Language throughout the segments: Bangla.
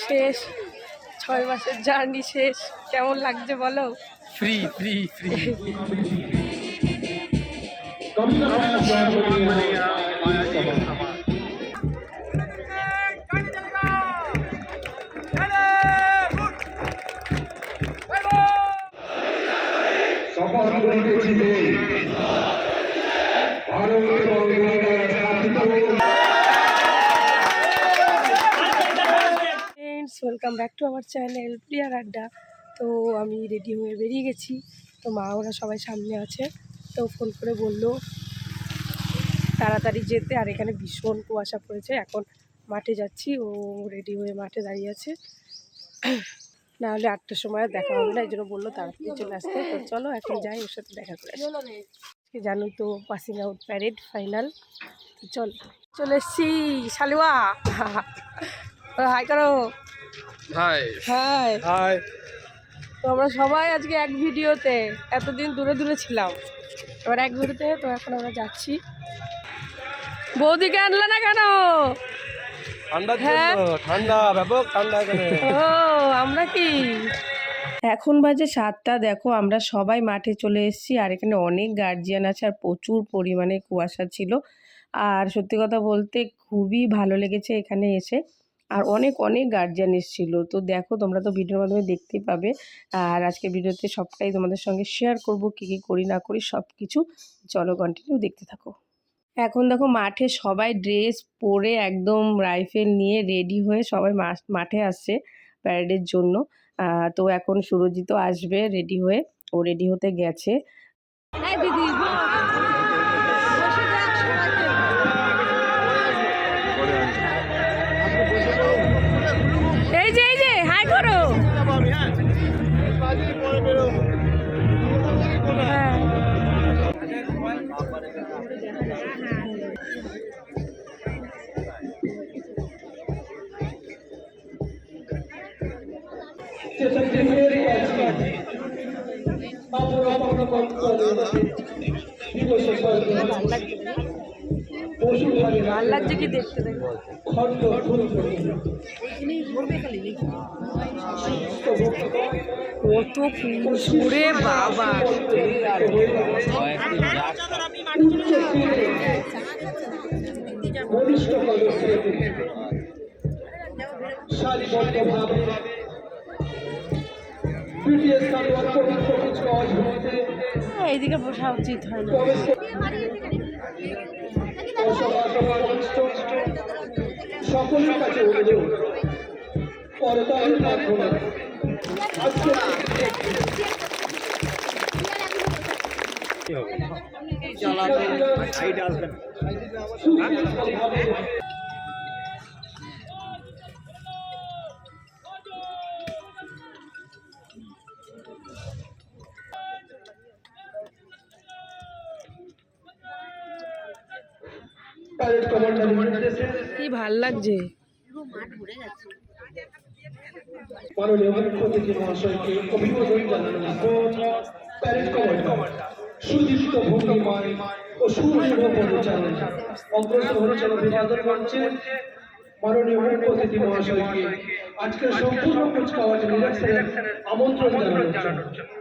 শেষ 6 মাসের জার্নি শেষ, কেমন লাগছে বলো? Free free free welcome back to our channel প্রিয়ার আড্ডা। তো আমি রেডি হয়ে বেরিয়ে গেছি, তো মা ওরা সবাই সামনে আছে, তো ফোন করে বললো তাড়াতাড়ি যেতে, আর এখানে ভীষণ কুয়াশা পড়েছে। এখন মাঠে যাচ্ছি, ও রেডি হয়ে মাঠে দাঁড়িয়ে আছে, নাহলে 8টার সময় দেখা হবে না, এই জন্য বললো তাড়াতাড়ি চলে আসতে। তো চলো এখন যাই, ওর সাথে দেখা করে আসি। জানোই তো পাসিং আউট প্যারেড ফাইনাল, চল চলে এসছি। শালুয়া হাই করো। High high high. তো আমরা সবাই আজকে এক ভিডিওতে, এতদিন দূরে দূরে ছিলাম, এবার এক ভিডিওতে। তো এখন আমরা যাচ্ছি। বৌদিকে আনলে না কেন? ঠান্ডা, ব্যাপক ঠান্ডা এখানে। ও আমরা কি এখন বাজে 7টা, দেখো আমরা সবাই মাঠে চলে এসেছি, আর এখানে অনেক গার্জিয়ান আছে, আর প্রচুর পরিমাণে কুয়াশা ছিল। আর সত্যি কথা বলতে খুবই ভালো লেগেছে এখানে এসে, আর অনেক অনেক গার্জিয়ান এসেছিলো। তো দেখো তোমরা তো ভিডিওর মাধ্যমে দেখতেই পাবে, আর আজকে ভিডিওতে সবটাই তোমাদের সঙ্গে শেয়ার করব, কী কী করি না করি সব কিছু। চলো কন্টিনিউ দেখতে থাকো। এখন দেখো মাঠে সবাই ড্রেস পরে একদম রাইফেল নিয়ে রেডি হয়ে সবাই মাঠে আসছে প্যারেডের জন্য। তো এখন সুরজিৎ আসবে রেডি হয়ে, ও রেডি হতে গেছে। এই যে হাই করো। ভাল লাগছে কি দেখতে, দেখো কত ফুলে বাবা। এইদিকে বসা উচিত হয় না। সকলের কাছে অনুরোধ, পর্দার মাধ্যমে কি ভাল লাগছে। মাননীয় মুখ্যমন্ত্রী মহাশয়কে অভিনন্দন জানানো প্যারেড কমান্ডার সুদীপ্ত ভঙ্গিমায় ও সুদৃঢ় পদচারণে অগ্রসর হচ্ছেন অভিবাদন মঞ্চে মাননীয় মুখ্যমন্ত্রী মহাশয়কে আজকের সম্পূর্ণ কুচকাওয়াজ নিরসনের আমন্ত্রণ জানানোর জন্য।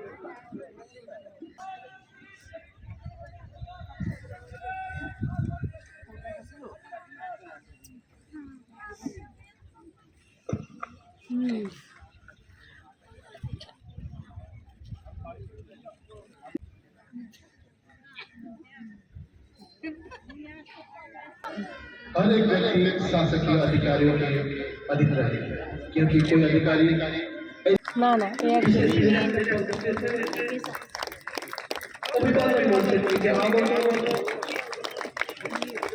अनेक व्यक्ति शासकीय अधिकारियों के अधिक रहे, क्योंकि कोई अधिकारी ना अभिवादन मঞ্চে থেকে আগমন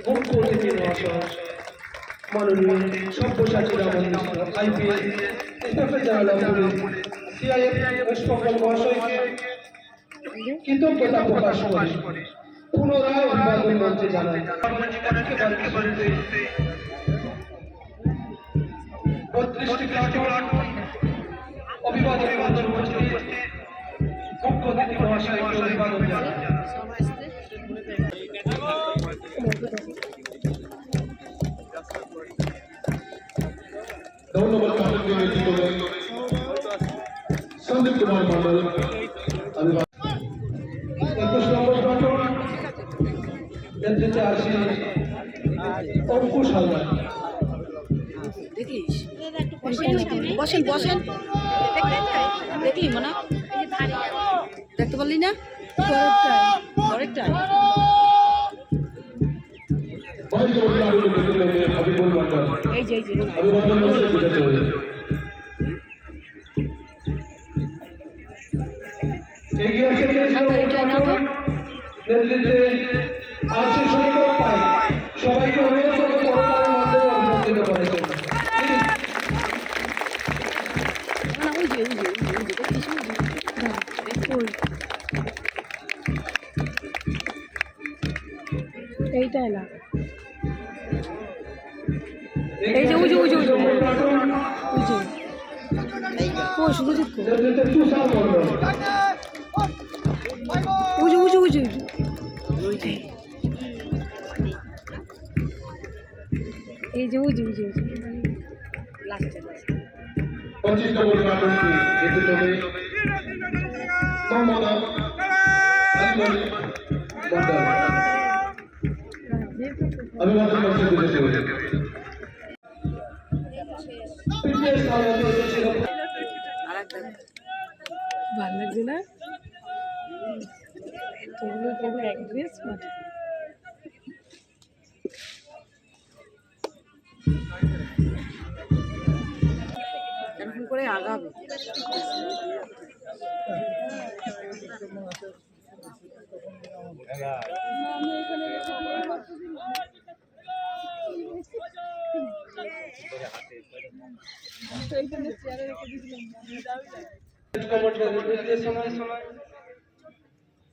মুখ্যমন্ত্রী মহাশয় মাননীয় Sabyasachi Ramakrishna IPS inspector general police CIF West Bengal মহাশয়কে কৃতজ্ঞতা প্রকাশ করে পুনরায় অভিবাদন মঞ্চে জানাই। 32টি প্লাটুন অভিবাদন মঞ্চে মুখ্য অতিথি মহাশয়কে অভিবাদন জানাই। ধন্যবাদ। के नेतृत्व में संदीप कुमार मंडल अभिवादन 21 নম্বর প্লাটুন নেতৃত্বে আসি অঙ্কুশ হালদার। দেখিস বসেন বসেন দেখলি মনে দেখতে পারলি না পরেরটাই বাইশ নম্বর প্লাটুন নেতৃত্বে হাবিবুল মন্ডল এই যে अभिवादन मंच से विजय हुए। এগিয়ে আসছে 23 নম্বর প্লাটুন নেতৃত্বে আসি সৈকত পাই। সবাইকে অনুরোধ করব করতালির মাধ্যমে অভিনন্দিত করার জন্য। এইটাই না এই যে উজু উজু উজু উজু ও সুরজিৎ কো নেতৃত্বে তুষার মন্ডল উজু উজু উজু এই যে উজু উজু উজু লাস্টে 25 নম্বর প্লাটুন की नेतृत्व में मोहम्मद अजमल मंडल अभिवादन मंच से विजय हुए। पिछले साल ভালো লাগছে না তোগুলো কেবল এক ড্রেস মাঠে এরকম করে আগাবে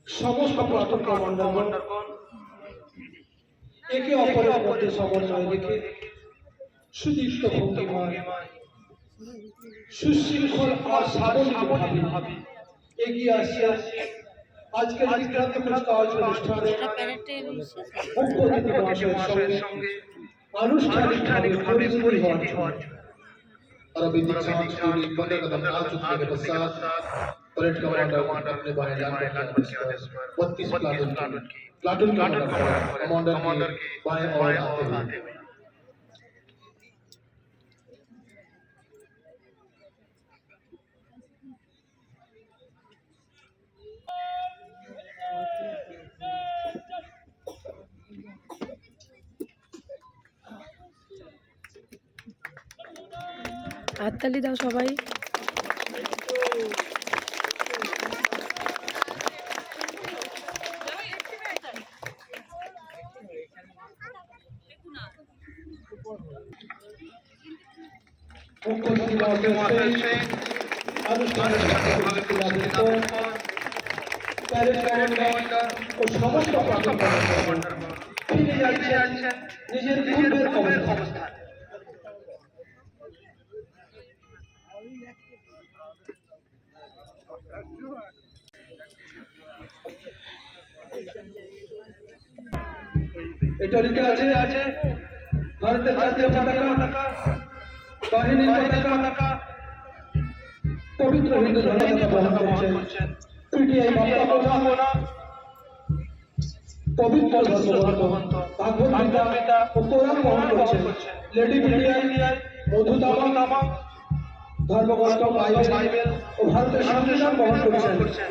সমস্ত প্লাটুন কমান্ডারগণ একে অপরের মধ্যে সমন্বয় রেখে সুদীপ্ত ভঙ্গিমায় সুশৃঙ্খল আর স্বাভাবিকভাবে এগিয়ে আসছে আজকের বিক্রান্ত কুচকাওয়াজ অনুষ্ঠানে মুখ্য অতিথি মহাশয়ের সঙ্গে আনুষ্ঠানিকভাবে পরিচিতি হওয়ার জন্য। और अभी दीक्षांत की 15 कदम आ चुकने के पश्चात परेड कमांडर अपने बाएं लाइन पर 32 प्लाटून कमांडर के बाएं ओर आते हुए হাততালি দাও সবাই मुख्य अतिथि महोदय से आनुষ্ঠানিকভাবে परेड कमांडर ও সমস্ত প্লাটুন কমান্ডার ফিরে যাচ্ছেন নিজের পূর্বের অবস্থান। এটা লিখে আছে ভারতের জাতীয় পতাকা বাহিনীর পতাকা পবিত্র হিন্দু ধর্মকে বহন করছেন পিটিআই বাপ্পা পবিত্র ধর্মগ্রন্থ ভাগবত গীতা ও কোরআন বহন করছেন লেডি পিটিআই মধু তামা ধর্মগ্রন্থ বাইবেল ও ভারতের সংবিধান বহন করছেন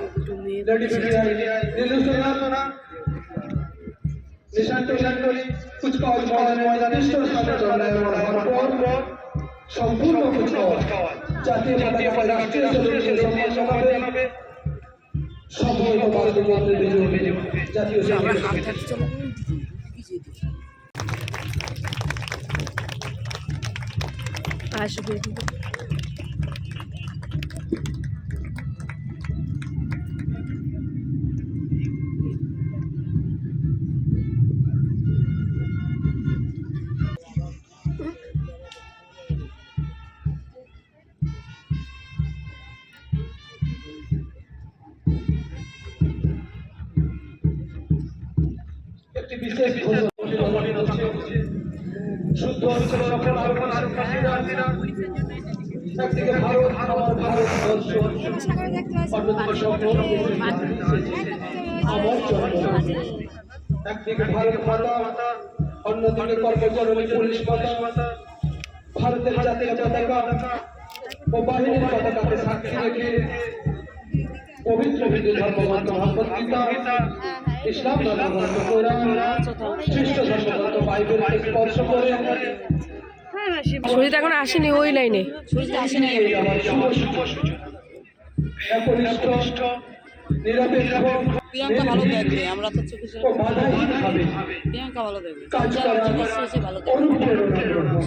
লেডি পিটিআই নীলুসোনা নিশান্তরি কুচকাওয়াজ ময়দানে স্থানে জন্মানোর পর সম্পূর্ণ কুচকাওয়াজ জাতীয় পতাকা রাষ্ট্রীয় সম্মান জানাবে সম্পূর্ণ বাস্তবতার বিজয় জাতীয় আসবে একটি বিশেষ ঘোষণা শুদ্ধ অঞ্চলের সকল আরোপণ একদিকে ভারত আমার ভারতবর্ষ, অন্যদিকে স্বপ্ন আমার জন্মভূমি। একদিকে ভারত মাতা, অন্যদিকে কর্মজননী পুলিশ মাতা। ভারতের জাতীয় পতাকা ও বাহিনীর পতাকাকে সাক্ষী রেখে পবিত্র হিন্দু ধর্মগ্রন্থ ভগবদ গীতা, ইসলাম ধর্মগ্রন্থ কোরআন, খ্রিস্ট ধর্মগ্রন্থ বাইবেলকে স্পর্শ করে সুজিত এখন আসেনি ওই লাইনে। এই আমার শুভ সূচনা। একনিষ্ঠ, নিরপেক্ষ, প্রিয়াঙ্কা ভালো দেখবে, আমরা তো চোখে ও বাধাহীনভাবে প্রিয়াঙ্কা ভালো দেখবে, কাজ করার ভালো দেখবে। অনুপ্রেরণা গ্রহণ।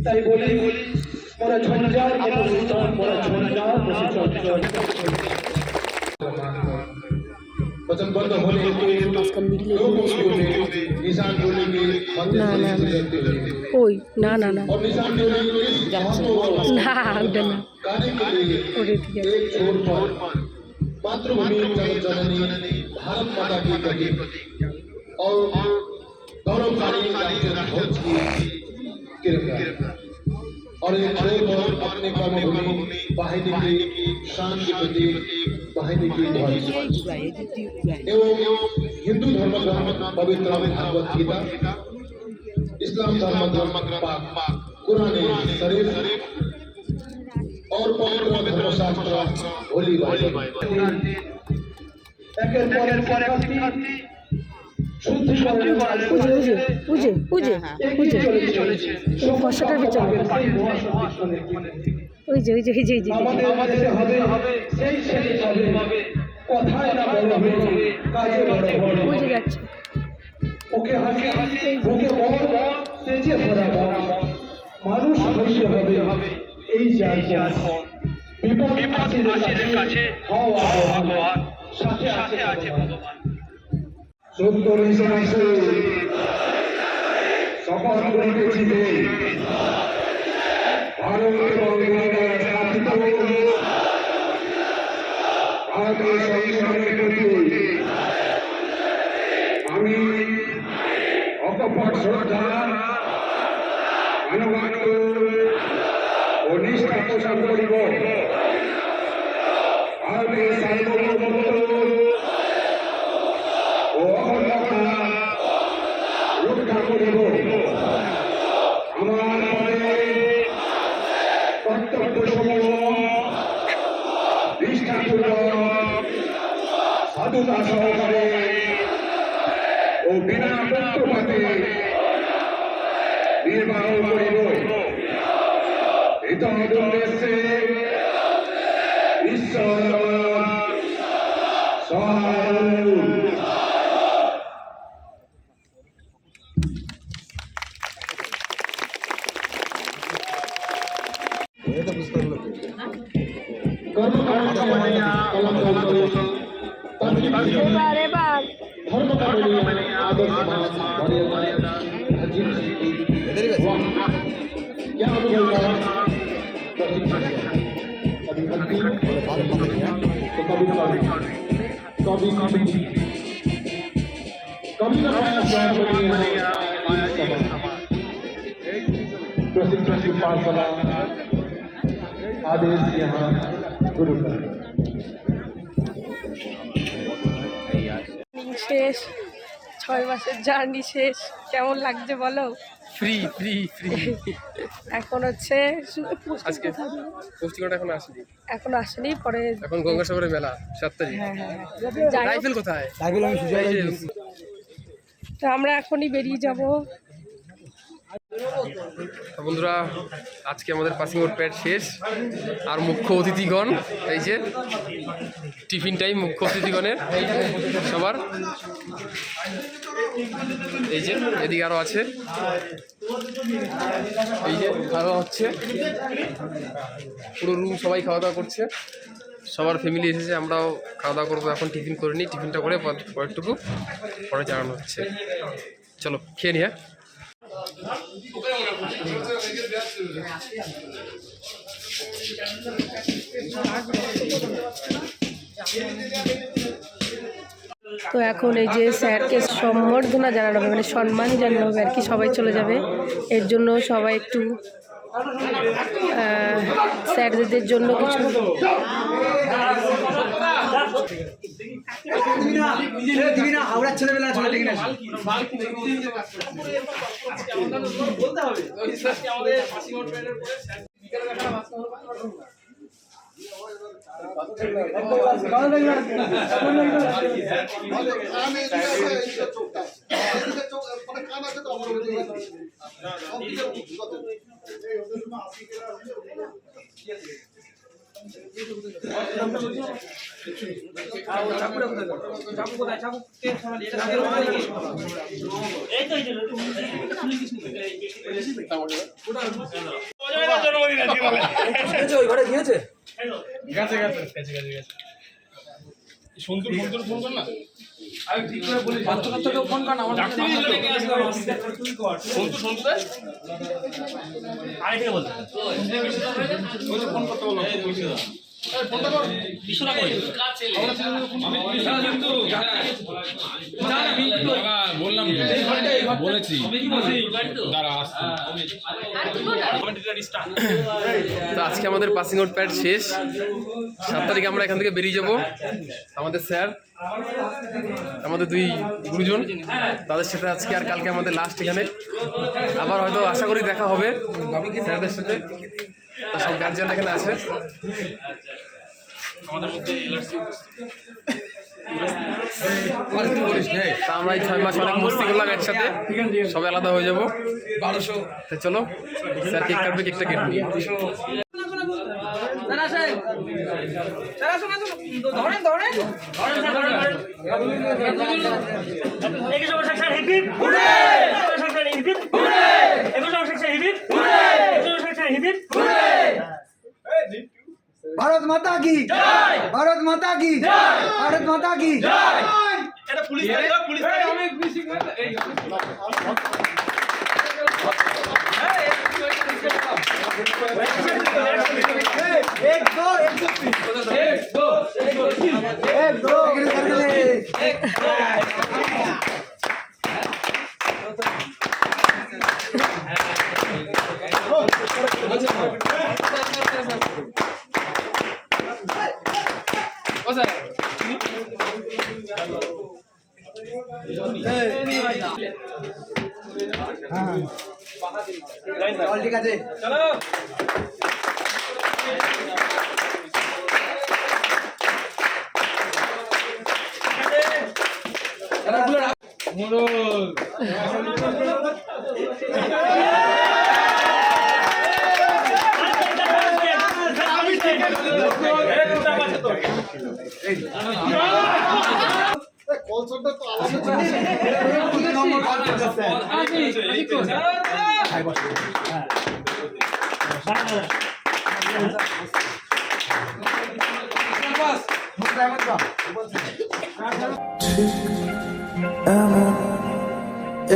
তাই বলি মোরা ঝঞ্ঝার মতো উত্তম, মোরা ঝঞ্ঝার বসে চঞ্চল। वचन बंद होने के निशान डोली के ना ना ওই না না না और निशान डोली না ওটা না गाने के लिए ওটা ঠিক আছে। एक छोर पर मातृभूमि जगत जननी भारत माता की प्रतीक और गौरवशाली राष्ट्रीय ध्वज की किरण और एक छोर पर अपने कर्मभूमि वाहिनी की शान की प्रतीक वाहिनी की ध्वज एवं हिंदू धर्म ग्रंथ पवित्र भागवत गीता, इस्लाम धर्म ग्रंथ पाक कुरान शरीफ और पवित्र धर्मशास्त्र होली बाइबल। একের পর এক শিক্ষার্থী শুদ্ধিকরণের কাজ বুঝে বুঝে বুঝে বুঝে বুঝে এগিয়ে চলেছে এই ফর্সাটার পিছনে সেই মহাসংগীতনের দিকে। ওই যে ওই যে ওই যে ওই যে আমাদের দেশে হবে সেই ছেলে হবে, কথায় না বড় হবে, কাজে বড় হবে। বুঝে যাচ্ছে। ওকে হাসি ওকে বড় তেজে ভরা মানুষ হইতে হবে এই জায়গা। বিপদের কাছে হও আবহাওয়া, সাথে আছে ভগবান। সুন্দর হিসেবে শপথ করিতেছি ভারত এবং স্থাপিত ভারতের সংবিধানের প্রতি আমি অকপট শ্রদ্ধা, আনুগত্য ও নিষ্ঠা পোষণ করিব। ভারতের সার্বভৌমত্ব ও অখণ্ডতা রক্ষা করিব। আমার পরে কর্তব্য সমূহ নিষ্ঠাপূর্বক সাধুতা সহকারে ও বিনা পক্ষপাতে নির্বাহ করিব। হিত উদ্দেশ্যে ঈশ্বর সহায়। এবার এবার आदेश यहाँ गुरु का শেষ, 6 মাসের জার্নি শেষ। কেমন লাগছে বলো? ফ্রি ফ্রি ফ্রি এখন হচ্ছে আজকে পুষ্টিকটা এখন আসেনি, এখন আসেনি, পরে এখন গঙ্গাসাগরের মেলা 7 তারিখ। হ্যাঁ হ্যাঁ হ্যাঁ। যাই হোক, রাইফেল কোথায়? তো আমরা এখনই বেরিয়ে যাব। তো বন্ধুরা, আজকে আমাদের পাসিং আউট প্যাড শেষ। আর মুখ্য অতিথিগণ, এই যে টিফিন টাইম মুখ্য অতিথিগণের সবার, এই যে এদিকে আরও আছে, এই যে খাওয়া দাওয়া হচ্ছে, পুরো রুম সবাই খাওয়া দাওয়া করছে, সবার ফ্যামিলি এসেছে। আমরাও খাওয়া দাওয়া করবো, এখন টিফিন করে নিই। টিফিনটা করে পরেরটুকু পরে জানানো হচ্ছে। চলো খেয়ে নি। হ্যাঁ, তো এখন এই যে স্যারকে সম্বর্ধনা জানানো হবে, মানে সম্মান জানানো হবে আর কি। সবাই চলে যাবে, এর জন্য সবাই একটু স্যারদের জন্য কিছু। হাওড়ার ছেলেবেলা চলে ঠিক না ঘরে গিয়েছে গেছে সুন্দর ফোন কর না ফোন কর না ফোন করতে বললাম বললাম বলেছি দাঁড়া আসছি তো আজকে আমাদের পাসিং আউট প্যাড শেষ। 7 তারিখে আমরা এখান থেকে বেরিয়ে যাব। আমাদের স্যার, আমাদের 2 গুরুজন, তাদের সাথে আজকে আর কালকে আমাদের লাস্ট এখানে। আবার হয়তো আশা করি দেখা হবে স্যারদের সাথে। তো সব গার্জিয়ান এখানে আছে। তা আমরা এই 6 মাস অনেক মস্তি করলাম একসাথে, সবাই আলাদা হয়ে যাবো। তো চলো স্যার কেক কাটবে, কেকটা কেটে নিই। ভারত মাতা কি জয়, ভারত মাতা কি জয়, ভারত মাতা কি জয়। এটা পুলিশ অনেক বেশি ঠিক আছে চলো।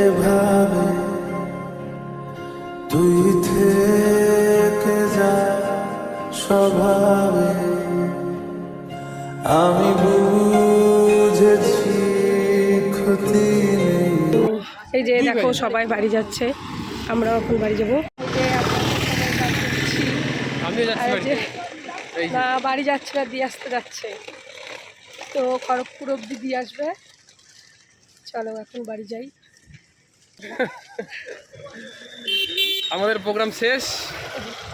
এভাবে তুই থেকে যা স্বভাবে আমি বুঝেছি ক্ষতি নেই। এই যে দেখো সবাই বাড়ি যাচ্ছে, আমরা এখন বাড়ি যাবো। আমিও যাচ্ছি বাড়ি। না বাড়ি যাচ্ছে না, দিয়ে আসতে যাচ্ছে, তো খড়গপুর অব্দি দিয়ে আসবে। চলো এখন বাড়ি যাই। আমাদের প্রোগ্রাম শেষ,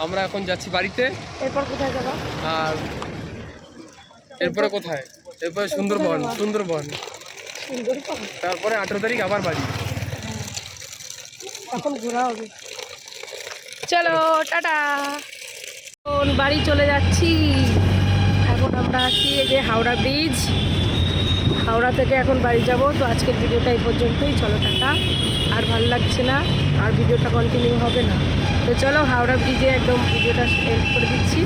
আমরা এখন যাচ্ছি বাড়িতে। এরপর কোথায় যাবো? আর এরপরে কোথায়? এরপরে সুন্দরবন। সুন্দরবন। তারপরে 18 তারিখ আবার বাড়ি। এখন ঘোরা হবে। চলো টাটা, এখন বাড়ি চলে যাচ্ছি। এখন আমরা আছি এই যে হাওড়া ব্রিজ, হাওড়া থেকে এখন বাড়ি যাব। তো আজকের ভিডিওটা এই পর্যন্তই। চলো টাটা, আর ভালো লাগছে না, আর ভিডিওটা কন্টিনিউ হবে না। তো চলো হাওড়া ব্রিজে একদম ভিডিওটা এন্ড করে দিচ্ছি।